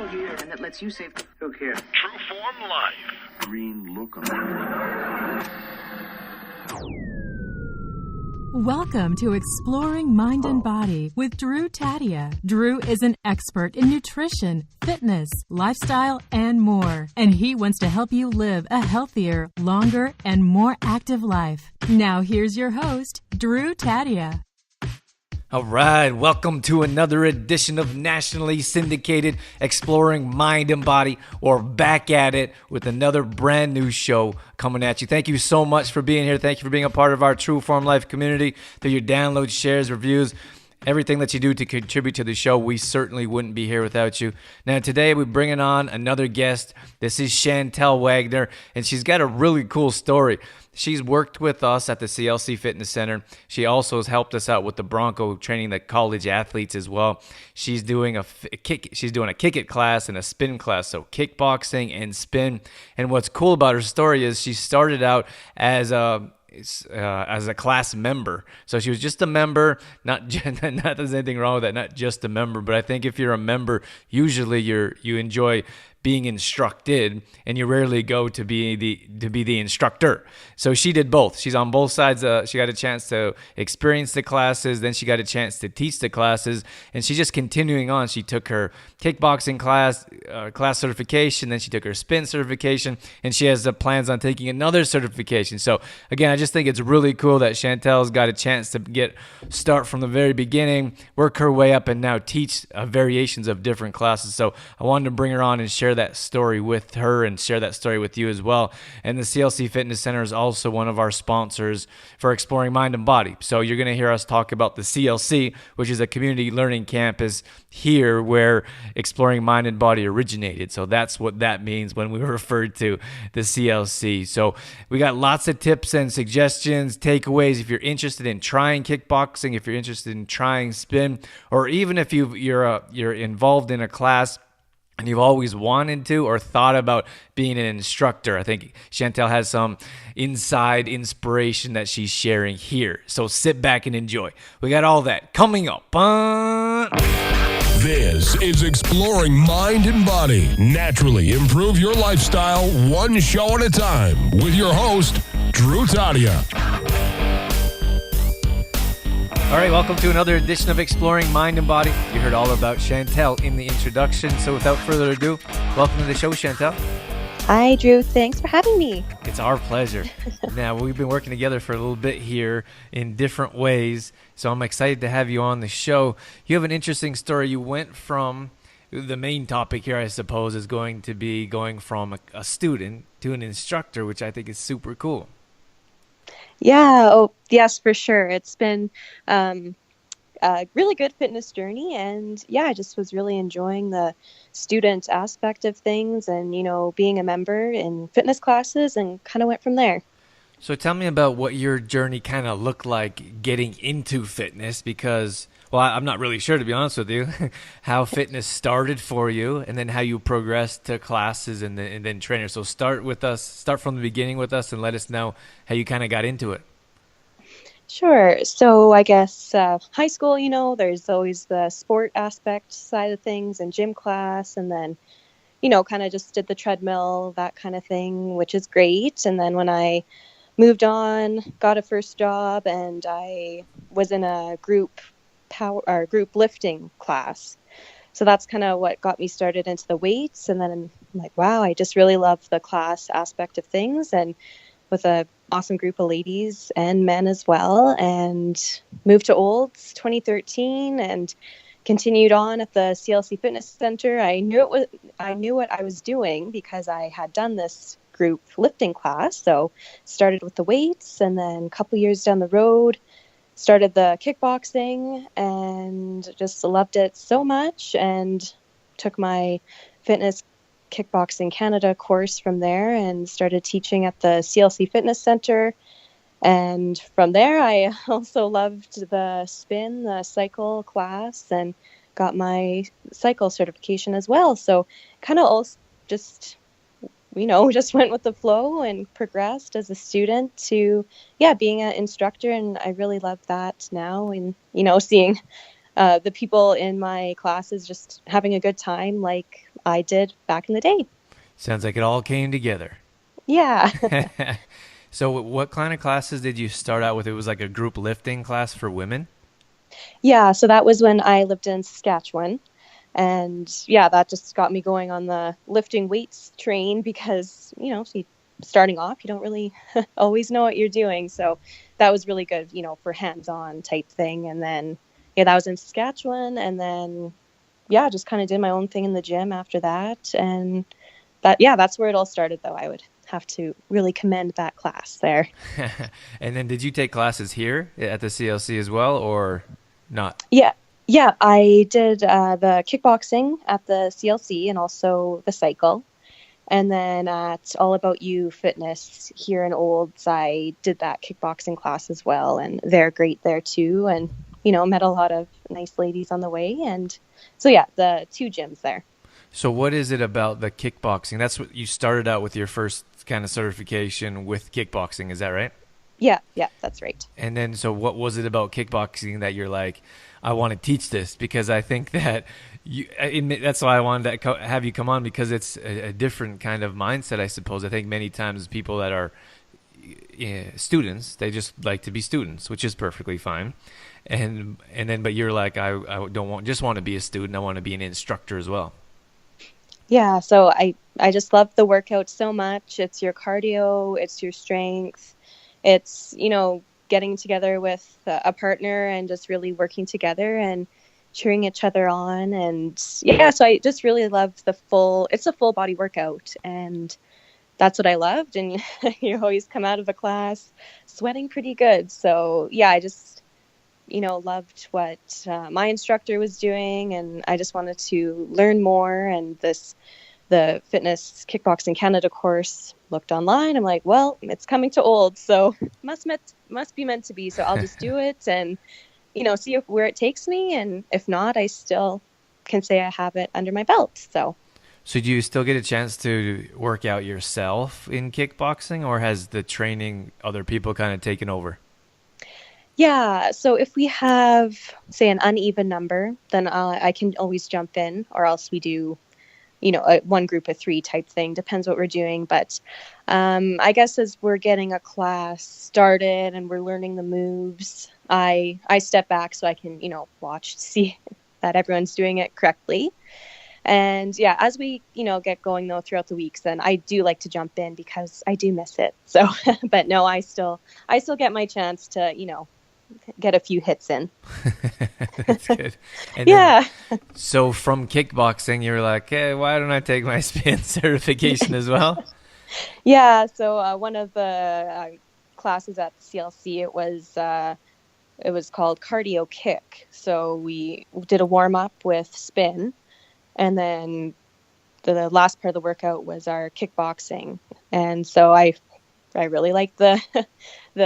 technology and that lets you save. Who cares? True Form Life. Green look. Welcome to Exploring Mind and Body with Drew Tadia. Drew is an expert in nutrition, fitness, lifestyle, and more. And he wants to help you live a healthier, longer, and more active life. Now here's your host, Drew Tadia. All right, welcome to another edition of nationally syndicated Exploring Mind and Body. We're back at it with another brand new show coming at you. Thank you so much for being here. Thank you for being a part of our True Form Life community. Through your downloads, shares, reviews, everything that you do to contribute to the show, we certainly wouldn't be here without you. Now, today we're bringing on another guest. This is Chantal Wagner, and she's got a really cool story. She's worked with us at the CLC Fitness Centre. She also has helped us out with the Bronco, training the college athletes as well. She's doing a kick it class and a spin class, so kickboxing and spin. And what's cool about her story is she started out as a class member. So she was just a member, not that there's anything wrong with that, not just a member, but I think if you're a member, usually you enjoy being instructed, and you rarely go to be the instructor. So she did both. She's on both sides. She got a chance to experience the classes, then she got a chance to teach the classes, and she's just continuing on. She took her kickboxing class certification, then she took her spin certification, and she has plans on taking another certification. So again, I just think it's really cool that Chantal's got a chance to start from the very beginning, work her way up, and now teach variations of different classes. So I wanted to bring her on and share that story with her and share that story with you as well. And the CLC Fitness Centre is also one of our sponsors for Exploring Mind and Body. So you're going to hear us talk about the CLC, which is a community learning campus here where Exploring Mind and Body originated. So that's what that means when we refer to the CLC. So we got lots of tips and suggestions, takeaways. If you're interested in trying kickboxing, if you're interested in trying spin, or even if you're involved in a class and you've always wanted to or thought about being an instructor, I think Chantal has some inside inspiration that she's sharing here. So sit back and enjoy. We got all that coming up. This is Exploring Mind and Body. Naturally improve your lifestyle one show at a time with your host, Drew Tadia. All right, welcome to another edition of Exploring Mind and Body. You heard all about Chantal in the introduction, so without further ado, welcome to the show, Chantal. Hi, Drew. Thanks for having me. It's our pleasure. Now, we've been working together for a little bit here in different ways, so I'm excited to have you on the show. You have an interesting story. You went from, the main topic here, I suppose, is going to be going from a student to an instructor, which I think is super cool. Yeah. Oh, yes, for sure. It's been a really good fitness journey. And yeah, I just was really enjoying the student aspect of things and, being a member in fitness classes and kind of went from there. So tell me about what your journey kind of looked like getting into fitness because, well, I'm not really sure, to be honest with you, how fitness started for you and then how you progressed to classes and then trainers. So start from the beginning with us and let us know how you kind of got into it. Sure. So I guess high school, there's always the sport aspect side of things and gym class and then, kind of just did the treadmill, that kind of thing, which is great. And then when I moved on, got a first job, and I was in a group lifting class. So that's kind of what got me started into the weights. And then I'm like, wow, I just really love the class aspect of things. And with a awesome group of ladies and men as well, and moved to Olds 2013 and continued on at the CLC Fitness Centre. I knew what I was doing because I had done this group lifting class. So started with the weights, and then a couple years down the road started the kickboxing and just loved it so much and took my Fitness Kickboxing Canada course from there and started teaching at the CLC Fitness Centre. And from there, I also loved the spin, the cycle class, and got my cycle certification as well. So kind of also just went with the flow and progressed as a student to, being an instructor. And I really love that now. And, seeing the people in my classes just having a good time like I did back in the day. Sounds like it all came together. Yeah. So what kind of classes did you start out with? It was like a group lifting class for women? Yeah, so that was when I lived in Saskatchewan. And yeah, that just got me going on the lifting weights train because, starting off, you don't really always know what you're doing. So that was really good, for hands-on type thing. And then, that was in Saskatchewan. And then, just kind of did my own thing in the gym after that. And that's where it all started, though. I would have to really commend that class there. And then did you take classes here at the CLC as well, or not? Yeah, I did the kickboxing at the CLC and also the cycle. And then at All About You Fitness here in Olds, I did that kickboxing class as well. And they're great there too. And, met a lot of nice ladies on the way. And so, the 2 gyms there. So what is it about the kickboxing? That's what you started out with, your first kind of certification with kickboxing. Is that right? Yeah, that's right. And then, so what was it about kickboxing that you're like, I want to teach this? Because I think that that's why I wanted to have you come on, because it's a different kind of mindset, I suppose. I think many times people that are students, they just like to be students, which is perfectly fine. And then, but you're like, I don't just want to be a student. I want to be an instructor as well. Yeah, so I just love the workout so much. It's your cardio, it's your strength. It's, getting together with a partner and just really working together and cheering each other on. And so I just really love it's a full body workout, and that's what I loved. And you always come out of a class sweating pretty good. So I just, loved what my instructor was doing, and I just wanted to learn more. And the Fitness Kickboxing Canada course, looked online. I'm like, well, it's coming to Old, so must be meant to be. So I'll just do it and, see where it takes me. And if not, I still can say I have it under my belt. So do you still get a chance to work out yourself in kickboxing, or has the training other people kind of taken over? Yeah. So if we have, say, an uneven number, then I can always jump in, or else we do, a 1 group of 3 type thing. Depends what we're doing. But I guess as we're getting a class started and we're learning the moves, I step back so I can, watch to see that everyone's doing it correctly. And as we, get going though throughout the weeks, then I do like to jump in because I do miss it. So, but no, I still get my chance to, get a few hits in. That's good. And then, so from kickboxing, you're like, hey, why don't I take my spin certification as well? Yeah. So one of the classes at the CLC, it was called cardio kick. So we did a warm up with spin, and then the last part of the workout was our kickboxing. And so I really like the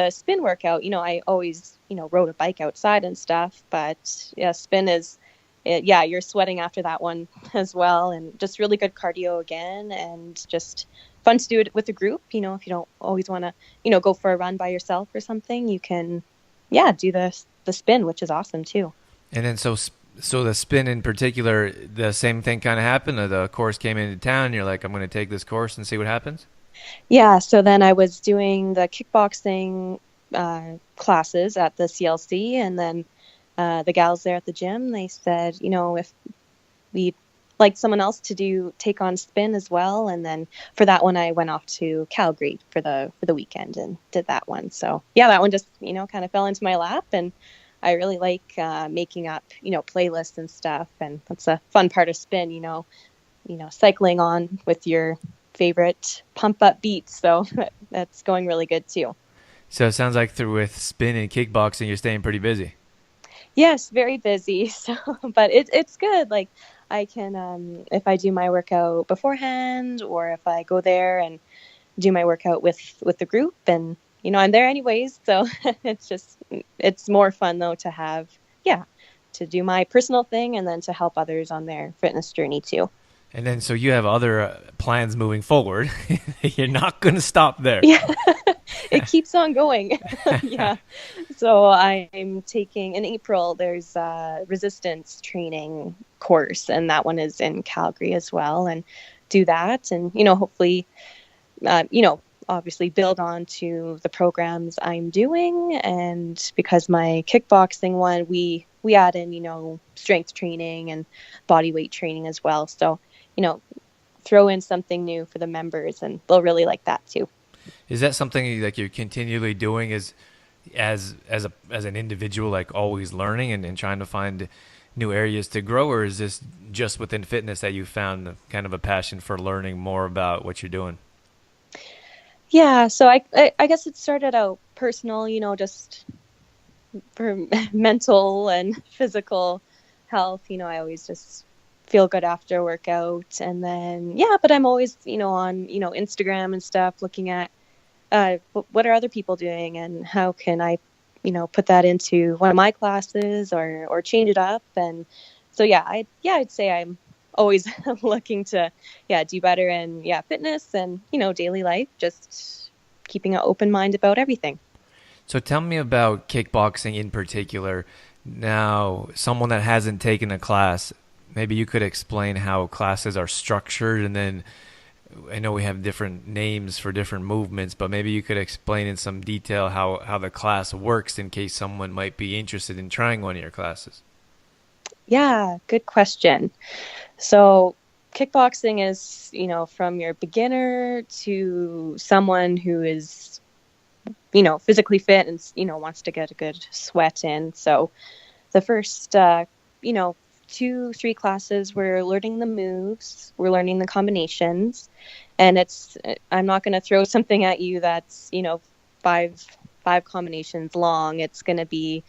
spin workout. I always, rode a bike outside and stuff, but spin is, you're sweating after that one as well. And just really good cardio again, and just fun to do it with a group. If you don't always want to, go for a run by yourself or something, you can, do the spin, which is awesome too. And then, so the spin in particular, the same thing kind of happened. The course came into town, and you're like, I'm going to take this course and see what happens. Yeah, so then I was doing the kickboxing classes at the CLC, and then the gals there at the gym, they said, if we'd like someone else to take on spin as well. And then for that one, I went off to Calgary for the weekend and did that one. So that one just, kind of fell into my lap, and I really like making up, playlists and stuff. And that's a fun part of spin, cycling on with your favorite pump up beats. So that's going really good too. So it sounds like with spin and kickboxing, you're staying pretty busy. Yes, very busy. So, but it's good. Like I can, if I do my workout beforehand, or if I go there and do my workout with the group, and I'm there anyways. So it's more fun though to have, to do my personal thing, and then to help others on their fitness journey too. And then, so you have other plans moving forward. You're not going to stop there. Yeah, keeps on going. Yeah. So I'm taking in April, there's a resistance training course, and that one is in Calgary as well, and do that. And, hopefully, obviously build on to the programs I'm doing. And because my kickboxing one, we add in, strength training and body weight training as well. So, throw in something new for the members, and they'll really like that too. Is that something like you're continually doing as an individual, like always learning and trying to find new areas to grow, or is this just within fitness that you found kind of a passion for learning more about what you're doing? Yeah, so I guess it started out personal, just for mental and physical health. I always just feel good after a workout. And then, but I'm always, on, Instagram and stuff, looking at what are other people doing and how can I, put that into one of my classes or change it up. And so, I'd say I'm always looking to, do better in, fitness and, daily life, just keeping an open mind about everything. So tell me about kickboxing in particular. Now, someone that hasn't taken a class, maybe you could explain how classes are structured, and then I know we have different names for different movements, but maybe you could explain in some detail how the class works in case someone might be interested in trying one of your classes. Yeah, good question. So kickboxing is, from your beginner to someone who is, physically fit and, wants to get a good sweat in. So the first, 2-3 classes, we're learning the moves, we're learning the combinations, and I'm not going to throw something at you that's, five combinations long. It's going to be,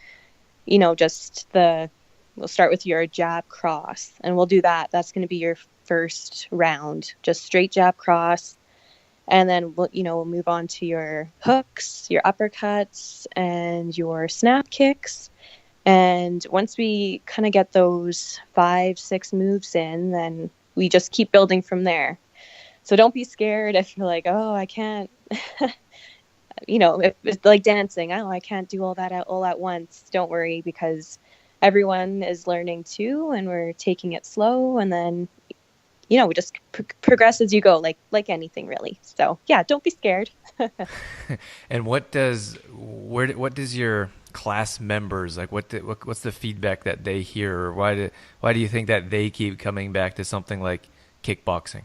just we'll start with your jab cross, and we'll do that. That's going to be your first round, just straight jab cross. And then we'll move on to your hooks, your uppercuts, and your snap kicks. And once we kind of get those 5-6 moves in, then we just keep building from there. So don't be scared if you're like, oh, I can't, if it's like dancing, I can't do all that all at once. Don't worry, because everyone is learning too, and we're taking it slow. And then, we just progress as you go, like anything really. So don't be scared. And what does your class members, like what's the feedback that they hear, or why do you think that they keep coming back to something like kickboxing?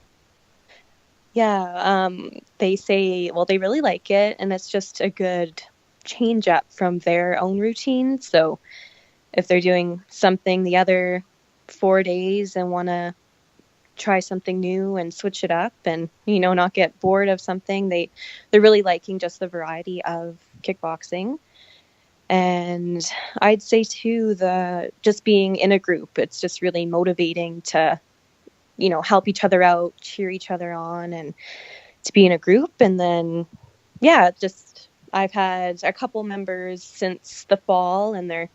They say, well, they really like it, and it's just a good change up from their own routine. So if they're doing something the other 4 days and want to try something new and switch it up and, not get bored of something, they're really liking just the variety of kickboxing. And I'd say too, just being in a group, it's just really motivating to, help each other out, cheer each other on, and to be in a group. And then, I've had a couple members since the fall, and they're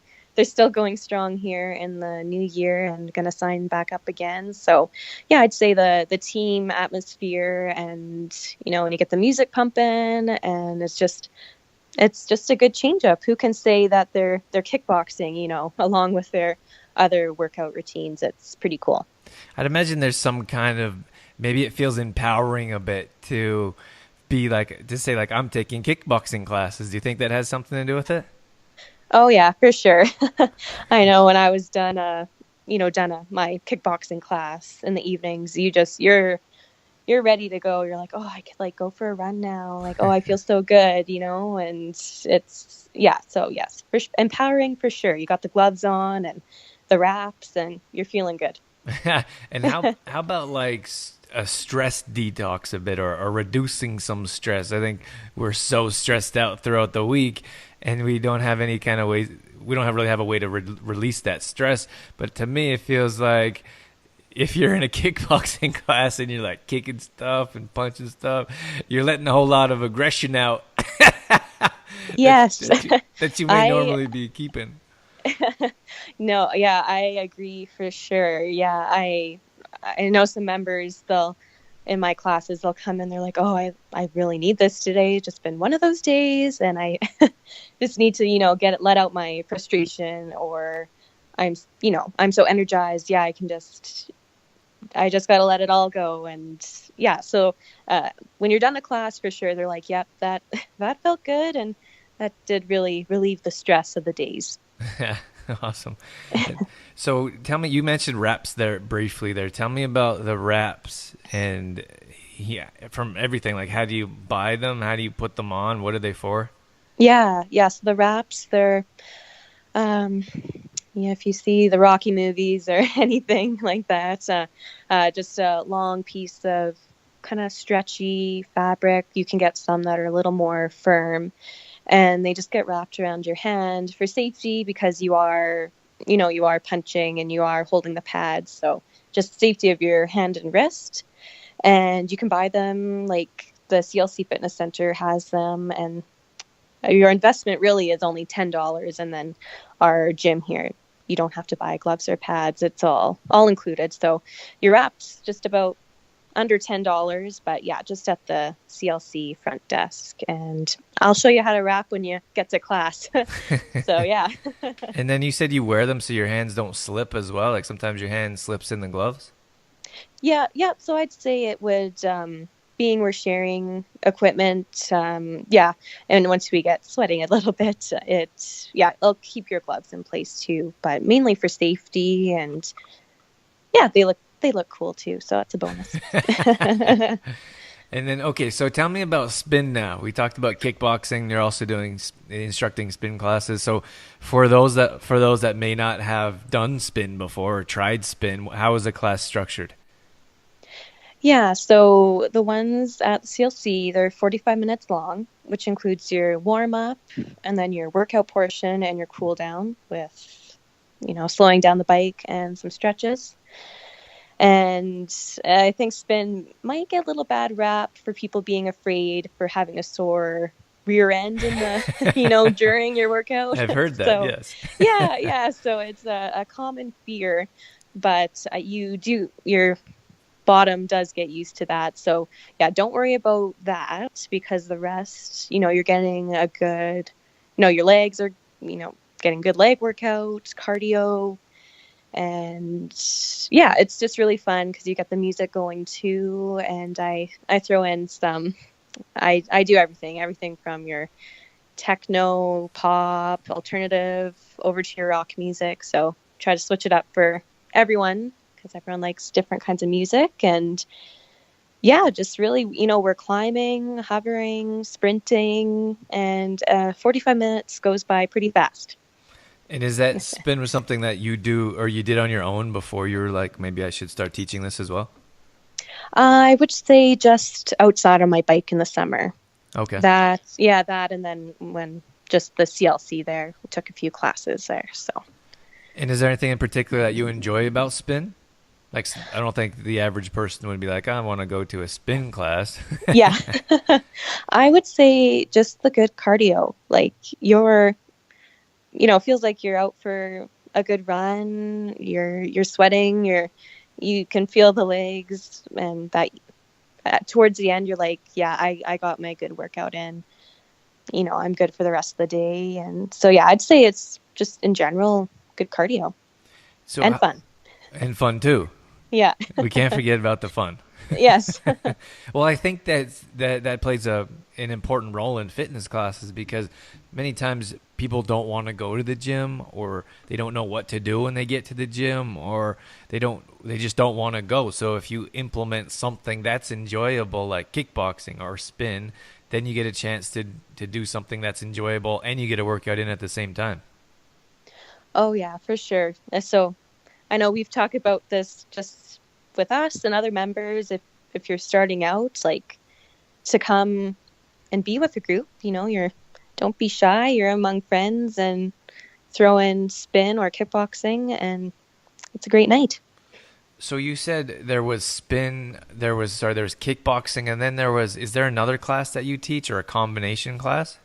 still going strong here in the new year and going to sign back up again. So I'd say the team atmosphere, and, when you get the music pumping, and it's just a good change up. Who can say that they're kickboxing, along with their other workout routines? It's pretty cool. I'd imagine there's some kind of, maybe it feels empowering a bit to be like, to say like, I'm taking kickboxing classes. Do you think that has something to do with it? Oh yeah, for sure. I know when I was done my kickboxing class in the evenings, you're ready to go. You're like, oh, I could go for a run now. Like, oh, I feel so good, and it's, so yes, empowering for sure. You got the gloves on and the wraps, and you're feeling good. And how about like a stress detox a bit, or reducing some stress? I think we're so stressed out throughout the week, and we don't have any kind of way. We don't really have a way to release that stress. But to me, it feels like if you're in a kickboxing class and you're like kicking stuff and punching stuff, you're letting a whole lot of aggression out. Yes, that you may normally be keeping. No, I agree for sure. I know some members, they'll in my classes, they'll come in, they're like, oh, I really need this today. It's just been one of those days, and I just need to, let out my frustration, or I'm so energized. Yeah, I just got to let it all go. And yeah, so when you're done the class, for sure, they're like, yep, that felt good. And that did really relieve the stress of the days. Awesome. So tell me, you mentioned reps there briefly there. Tell me about the reps and from everything. Like, how do you buy them? How do you put them on? What are they for? Yeah. So the reps, they're, if you see the Rocky movies or anything like that, just a long piece of kind of stretchy fabric. You can get some that are a little more firm, and they just get wrapped around your hand for safety, because you are punching and you are holding the pads. So just safety of your hand and wrist. And you can buy them, like the CLC Fitness Centre has them, and your investment really is only $10. And then our gym here, you don't have to buy gloves or pads. It's all included. So your wrap's just about under $10, but yeah, just at the CLC front desk. And I'll show you how to wrap when you get to class. So yeah. And then you said you wear them so your hands don't slip as well. Like sometimes your hand slips in the gloves. Yeah. So I'd say it would, being we're sharing equipment. And once we get sweating a little bit, it'll keep your gloves in place too, but mainly for safety. And yeah, they look cool too, so that's a bonus. And then, okay, so tell me about spin now. We talked about kickboxing. You're also instructing spin classes. So for those that may not have done spin before or tried spin, how is the class structured? Yeah, so the ones at the CLC, they're 45 minutes long, which includes your warm-up and then your workout portion and your cool-down with, slowing down the bike and some stretches. And I think spin might get a little bad rap for people being afraid for having a sore rear end in the, during your workout. I've heard that, yes. Yeah. So it's a common fear, but your bottom does get used to that. So yeah, don't worry about that, because the rest, you're getting a good, your legs are, getting good leg workout, cardio. And yeah, it's just really fun because you get the music going too. And I throw in some, I do everything from your techno, pop, alternative over to your rock music. So try to switch it up for everyone, because everyone likes different kinds of music. And yeah, just really, we're climbing, hovering, sprinting, and 45 minutes goes by pretty fast. And is that spin was something that you do or you did on your own before you were like, maybe I should start teaching this as well? I would say just outside on my bike in the summer. Okay. That, and then when just the CLC there, we took a few classes there. So. And is there anything in particular that you enjoy about spin? Like, I don't think the average person would be like, I want to go to a spin class. Yeah. I would say just the good cardio. Like feels like you're out for a good run. You're sweating. You can feel the legs, and that towards the end, you're like, yeah, I got my good workout in. I'm good for the rest of the day. And so, yeah, I'd say it's just in general good cardio and fun. And fun too. Yeah. We can't forget about the fun. Yes. Well, I think that plays an important role in fitness classes, because many times people don't want to go to the gym, or they don't know what to do when they get to the gym, or they just don't want to go. So if you implement something that's enjoyable, like kickboxing or spin, then you get a chance to do something that's enjoyable, and you get a workout in at the same time. Oh yeah, for sure. So I know we've talked about this just with us and other members. If you're starting out, like, to come and be with a group, don't be shy. You're among friends, and throw in spin or kickboxing, and it's a great night. So you said there was spin, there was kickboxing, and then is there another class that you teach, or a combination class?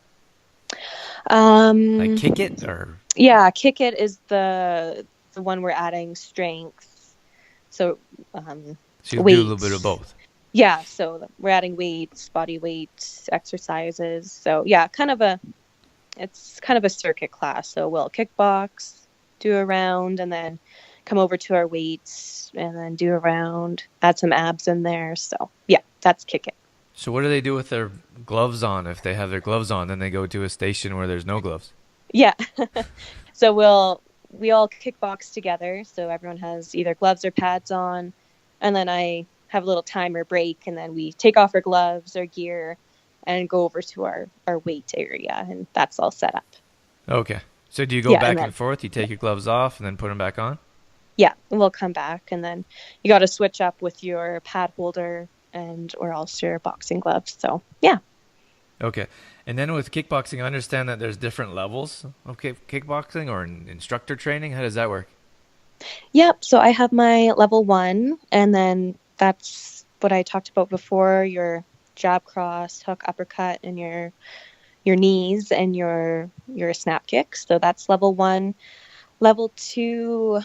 Like kick it, or? Yeah, kick it is the one we're adding strength. So you do a little bit of both. Yeah, so we're adding weights, body weight exercises. So yeah, it's kind of a circuit class. So we'll kickbox, do a round, and then come over to our weights and then do a round, add some abs in there. So yeah, that's kick it. So what do they do with their gloves on? If they have their gloves on, then they go to a station where there's no gloves. Yeah. So we all kickbox together. So everyone has either gloves or pads on, and then I have a little timer break, and then we take off our gloves, our gear, and go over to our weight area, and that's all set up. Okay. So do you go back and forth? You take your gloves off and then put them back on? Yeah, and we'll come back, and then you got to switch up with your pad holder or else your boxing gloves. So yeah. Okay. And then with kickboxing, I understand that there's different levels of kickboxing or instructor training. How does that work? Yep. So I have my level 1, and then that's what I talked about before, your jab, cross, hook, uppercut, and your knees and your snap kick. So that's level 1. Level 2,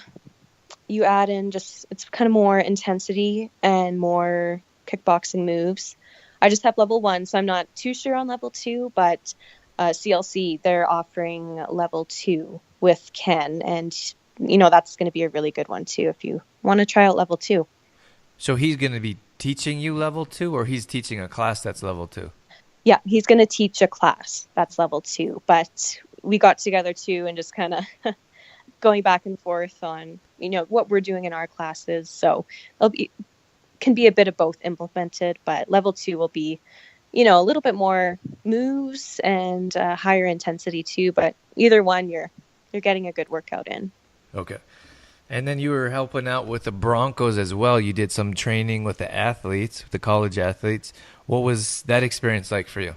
you add in it's kind of more intensity and more kickboxing moves. I just have level 1, so I'm not too sure on level 2, but CLC, they're offering level 2 with Ken, and that's going to be a really good one too if you want to try out level 2. So he's going to be teaching you level 2, or he's teaching a class that's level 2? Yeah, he's going to teach a class that's level 2, but we got together too and just kind of going back and forth on, what we're doing in our classes. So can be a bit of both implemented, but level 2 will be, a little bit more moves and higher intensity too. But either one, you're getting a good workout in. Okay. And then you were helping out with the Broncos as well. You did some training with the athletes, the college athletes. What was that experience like for you?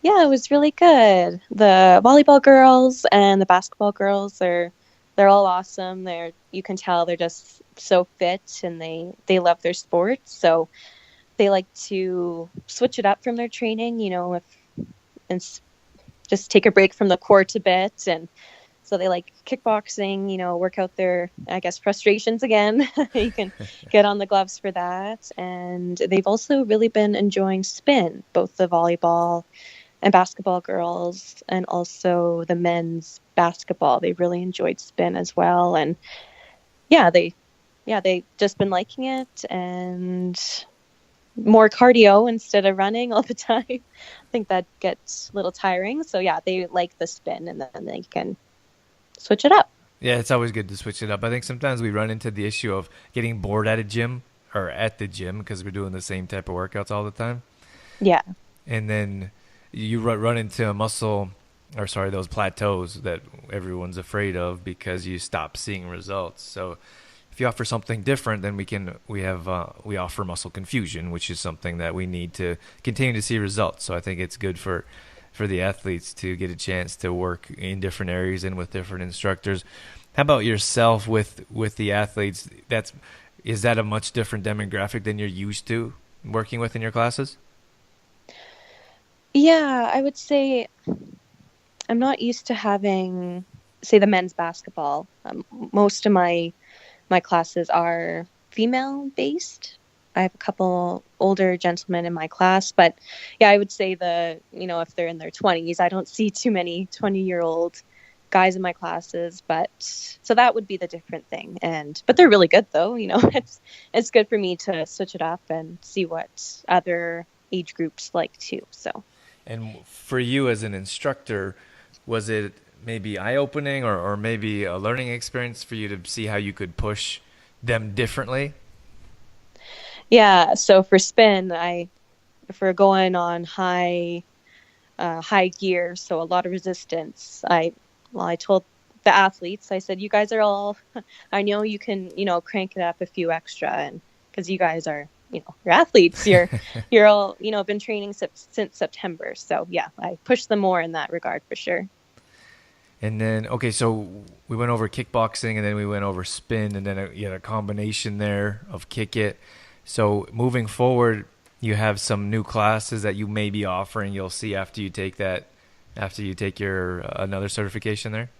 Yeah, it was really good. The volleyball girls and the basketball girls, they're all awesome. You can tell they're just so fit, and they love their sports. So they like to switch it up from their training, and just take a break from the court a bit. And so they like kickboxing, work out their, I guess, frustrations again. You can get on the gloves for that. And they've also really been enjoying spin, both the volleyball and basketball girls, and also the men's basketball. They really enjoyed spin as well. And they just been liking it, and more cardio instead of running all the time. I think that gets a little tiring. So yeah, they like the spin, and then they can switch it up. Yeah, it's always good to switch it up. I think sometimes we run into the issue of getting bored at the gym because we're doing the same type of workouts all the time. Yeah. And then you run into those plateaus that everyone's afraid of because you stop seeing results. So if you offer something different, then we offer muscle confusion, which is something that we need to continue to see results. So I think it's good for the athletes to get a chance to work in different areas and with different instructors. How about yourself with the athletes? Is that a much different demographic than you're used to working with in your classes? Yeah, I would say I'm not used to having, say, the men's basketball. Most of my classes are female-based. I have a couple older gentlemen in my class, but yeah, I would say if they're in their 20s, I don't see too many 20-year-old guys in my classes, but so that would be the different thing. But they're really good though. It's good for me to switch it up and see what other age groups like too. So. And for you as an instructor, was it maybe eye-opening or maybe a learning experience for you to see how you could push them differently? Yeah, so for spin, if we're going on high gear, so a lot of resistance, I told the athletes, I said, you guys are all, I know you can, crank it up a few extra, and because you guys are, you're athletes, you're all, been training since September. So yeah, I push them more in that regard for sure. And then, okay, so we went over kickboxing, and then we went over spin, and then you had a combination there of kick it. So moving forward, you have some new classes that you may be offering. You'll see after you take your another certification there.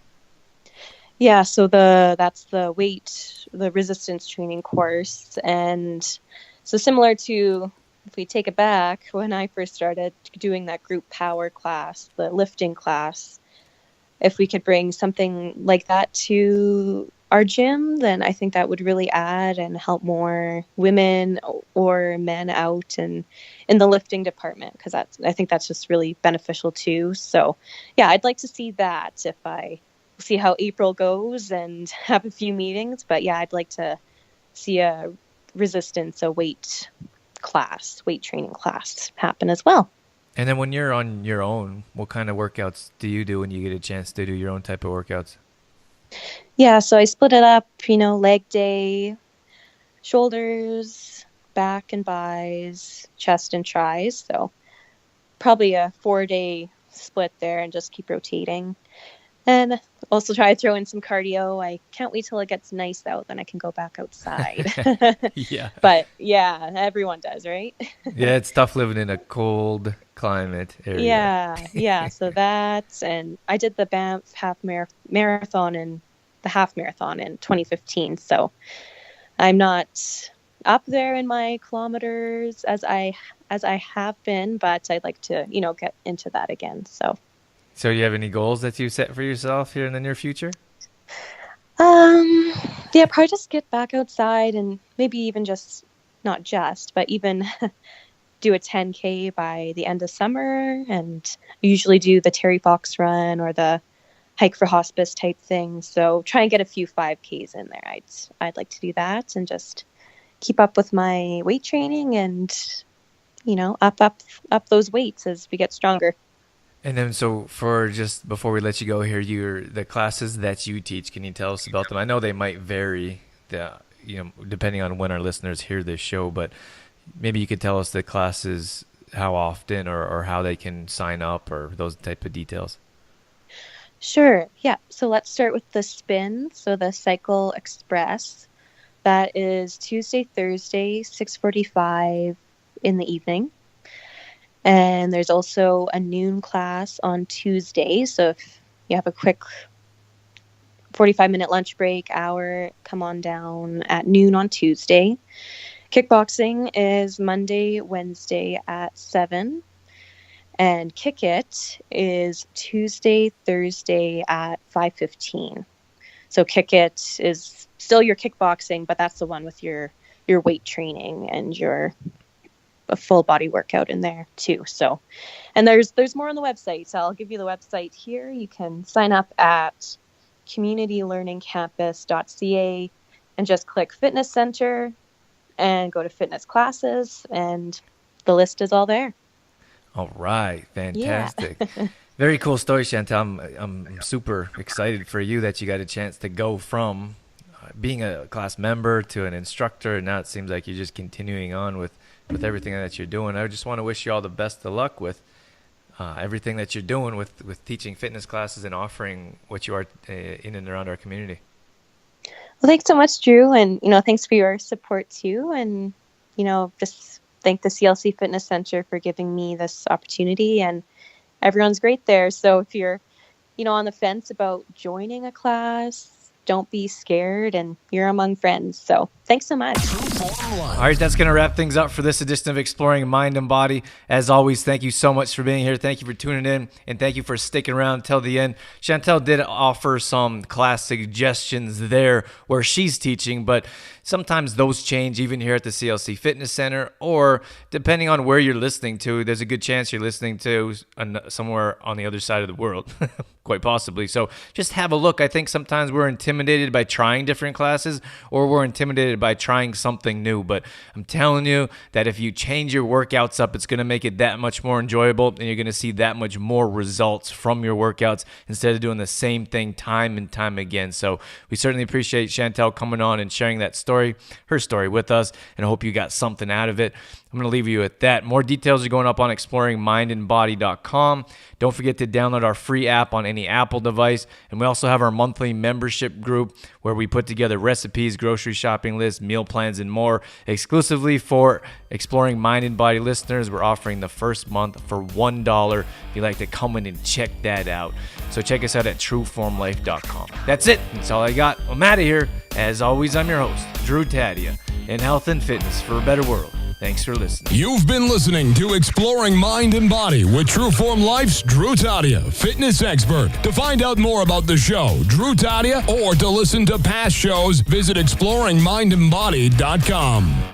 Yeah, so that's the resistance training course, and So similar to, if we take it back, when I first started doing that group power class, the lifting class, if we could bring something like that to our gym, then I think that would really add and help more women or men out and in the lifting department, because I think that's just really beneficial too. So yeah, I'd like to see that if I see how April goes and have a few meetings. But yeah, I'd like to see a weight training class happen as well. And then when you're on your own, what kind of workouts do you do when you get a chance to do your own type of workouts? Yeah, so I split it up, leg day, shoulders, back and buys, chest and tris. So probably a 4-day split there and just keep rotating. And also try to throw in some cardio. I can't wait till it gets nice out, then I can go back outside. Yeah. But yeah, everyone does, right? Yeah, it's tough living in a cold climate area. Yeah. So that, and I did the Banff marathon in 2015. So I'm not up there in my kilometers as I have been, but I'd like to, get into that again. So you have any goals that you set for yourself here in the near future? Yeah, probably just get back outside and maybe even but even do a 10K by the end of summer, and usually do the Terry Fox run or the hike for hospice type thing. So try and get a few 5Ks in there. I'd like to do that and just keep up with my weight training and, up those weights as we get stronger. And then, so for just before we let you go here, the classes that you teach, can you tell us about them? I know they might vary, depending on when our listeners hear this show, but maybe you could tell us the classes, how often or how they can sign up or those type of details. Sure. Yeah. So let's start with the spin. So the Cycle Express, that is Tuesday, Thursday, 6:45 in the evening. And there's also a noon class on Tuesday. So if you have a quick 45-minute lunch break, hour, come on down at noon on Tuesday. Kickboxing is Monday, Wednesday at 7. And Kick It is Tuesday, Thursday at 5:15. So Kick It is still your kickboxing, but that's the one with your weight training and a full body workout in there too. So, and there's more on the website. So I'll give you the website here. You can sign up at communitylearningcampus.ca and just click Fitness Center and go to fitness classes, and the list is all there. All right. Fantastic. Yeah. Very cool story, Chantal. I'm super excited for you that you got a chance to go from being a class member to an instructor, and now it seems like you're just continuing on with everything that you're doing. I just want to wish you all the best of luck with everything that you're doing with teaching fitness classes and offering what you are in and around our community. Well, thanks so much, Drew. And, thanks for your support too. And, just thank the CLC Fitness Centre for giving me this opportunity, and everyone's great there. So if you're, on the fence about joining a class, don't be scared, and you're among friends. So thanks so much. All right, that's going to wrap things up for this edition of Exploring Mind and Body. As always, thank you so much for being here. Thank you for tuning in, and thank you for sticking around till the end. Chantal did offer some class suggestions there where she's teaching, but sometimes those change even here at the CLC Fitness Centre, or depending on where you're listening to, there's a good chance you're listening to somewhere on the other side of the world, quite possibly. So just have a look. I think sometimes we're intimidated by trying different classes, or we're intimidated by trying something new. But I'm telling you that if you change your workouts up, it's going to make it that much more enjoyable, and you're going to see that much more results from your workouts instead of doing the same thing time and time again. So we certainly appreciate Chantal coming on and sharing that her story with us, and I hope you got something out of it. I'm going to leave you at that. More details are going up on exploringmindandbody.com. Don't forget to download our free app on any Apple device, and we also have our monthly membership group where we put together recipes, grocery shopping lists, meal plans, and more exclusively for Exploring Mind and Body listeners. We're offering the first month for $1 if you'd like to come in and check that out. So check us out at trueformlife.com. That's it. That's all I got. I'm out of here. As always, I'm your host, Drew Tadia. in health and fitness for a better world. Thanks for listening. You've been listening to Exploring Mind and Body with Trueform Life's Drew Tadia, fitness expert. To find out more about the show, Drew Tadia, or to listen to past shows, visit exploringmindandbody.com.